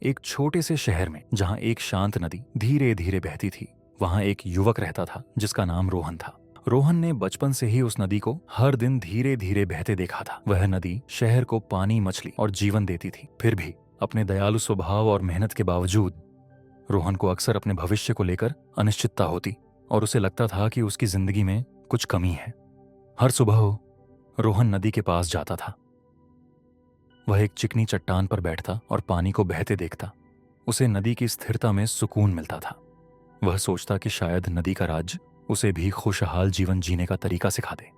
एक छोटे से शहर में, जहां एक शांत नदी धीरे धीरे बहती थी, वहां एक युवक रहता था जिसका नाम रोहन था। रोहन ने बचपन से ही उस नदी को हर दिन धीरे धीरे बहते देखा था। वह नदी शहर को पानी, मछली और जीवन देती थी। फिर भी अपने दयालु स्वभाव और मेहनत के बावजूद रोहन को अक्सर अपने भविष्य को लेकर अनिश्चितता होती और उसे लगता था कि उसकी जिंदगी में कुछ कमी है। हर सुबह रोहन नदी के पास जाता था। वह एक चिकनी चट्टान पर बैठता और पानी को बहते देखता। उसे नदी की स्थिरता में सुकून मिलता था। वह सोचता कि शायद नदी का राज उसे भी खुशहाल जीवन जीने का तरीका सिखा दे।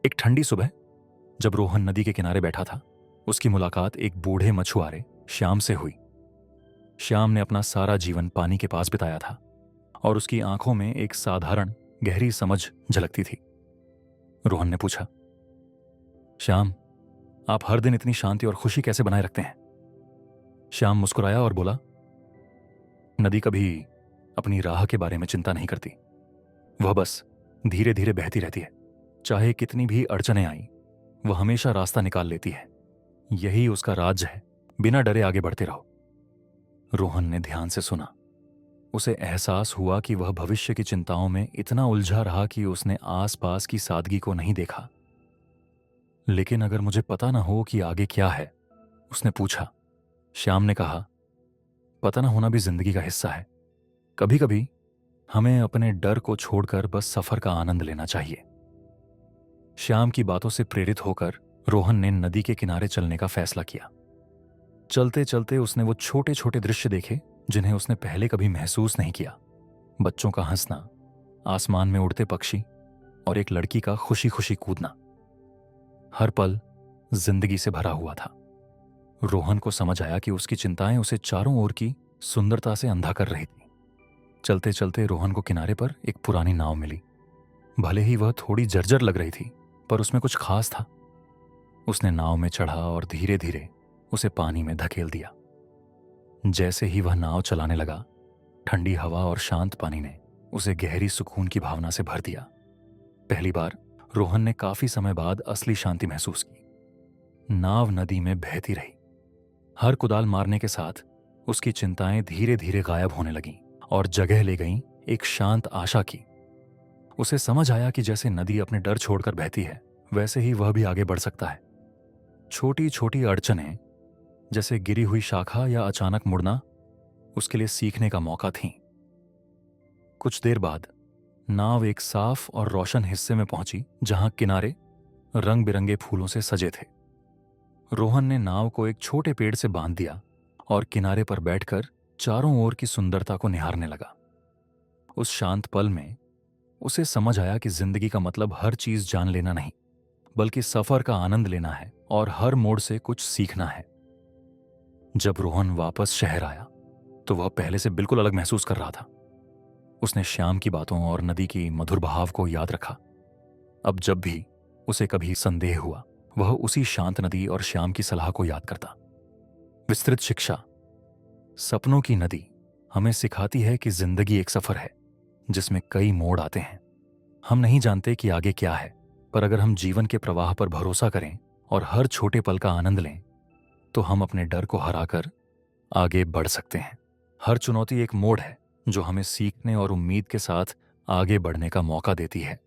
एक ठंडी सुबह जब रोहन नदी के किनारे बैठा था, उसकी मुलाकात एक बूढ़े मछुआरे श्याम से हुई। श्याम ने अपना सारा जीवन पानी के पास बिताया था और उसकी आंखों में एक साधारण गहरी समझ झलकती थी। रोहन ने पूछा, श्याम, आप हर दिन इतनी शांति और खुशी कैसे बनाए रखते हैं? श्याम मुस्कुराया और बोला, नदी कभी अपनी राह के बारे में चिंता नहीं करती। वह बस धीरे धीरे बहती रहती है। चाहे कितनी भी अड़चनें आई, वह हमेशा रास्ता निकाल लेती है। यही उसका राज है। बिना डरे आगे बढ़ते रहो। रोहन ने ध्यान से सुना। उसे एहसास हुआ कि वह भविष्य की चिंताओं में इतना उलझा रहा कि उसने आसपास की सादगी को नहीं देखा। लेकिन अगर मुझे पता ना हो कि आगे क्या है, उसने पूछा। श्याम ने कहा, पता ना होना भी जिंदगी का हिस्सा है। कभी कभी हमें अपने डर को छोड़कर बस सफर का आनंद लेना चाहिए। श्याम की बातों से प्रेरित होकर रोहन ने नदी के किनारे चलने का फैसला किया। चलते चलते उसने वो छोटे छोटे दृश्य देखे जिन्हें उसने पहले कभी महसूस नहीं किया। बच्चों का हंसना, आसमान में उड़ते पक्षी और एक लड़की का खुशी खुशी कूदना। हर पल जिंदगी से भरा हुआ था। रोहन को समझ आया कि उसकी चिंताएं उसे चारों ओर की सुंदरता से अंधा कर रही थी। चलते चलते रोहन को किनारे पर एक पुरानी नाव मिली। भले ही वह थोड़ी जर्जर लग रही थी, पर उसमें कुछ खास था। उसने नाव में चढ़ा और धीरे धीरे उसे पानी में धकेल दिया। जैसे ही वह नाव चलाने लगा, ठंडी हवा और शांत पानी ने उसे गहरी सुकून की भावना से भर दिया। पहली बार रोहन ने काफी समय बाद असली शांति महसूस की। नाव नदी में बहती रही। हर कुदाल मारने के साथ उसकी चिंताएं धीरे धीरे गायब होने लगीं और जगह ले गईं एक शांत आशा की। उसे समझ आया कि जैसे नदी अपने डर छोड़कर बहती है, वैसे ही वह भी आगे बढ़ सकता है। छोटी छोटी अड़चनें, जैसे गिरी हुई शाखा या अचानक मुड़ना, उसके लिए सीखने का मौका थीं। कुछ देर बाद नाव एक साफ और रोशन हिस्से में पहुंची जहां किनारे रंग बिरंगे फूलों से सजे थे। रोहन ने नाव को एक छोटे पेड़ से बांध दिया और किनारे पर बैठकर चारों ओर की सुंदरता को निहारने लगा। उस शांत पल में उसे समझ आया कि जिंदगी का मतलब हर चीज जान लेना नहीं, बल्कि सफर का आनंद लेना है और हर मोड़ से कुछ सीखना है। जब रोहन वापस शहर आया तो वह पहले से बिल्कुल अलग महसूस कर रहा था। उसने श्याम की बातों और नदी की मधुर बहाव को याद रखा। अब जब भी उसे कभी संदेह हुआ, वह उसी शांत नदी और श्याम की सलाह को याद करता। विस्तृत शिक्षा। सपनों की नदी हमें सिखाती है कि जिंदगी एक सफर है जिसमें कई मोड़ आते हैं। हम नहीं जानते कि आगे क्या है, पर अगर हम जीवन के प्रवाह पर भरोसा करें और हर छोटे पल का आनंद लें, तो हम अपने डर को हराकर आगे बढ़ सकते हैं। हर चुनौती एक मोड़ है जो हमें सीखने और उम्मीद के साथ आगे बढ़ने का मौका देती है।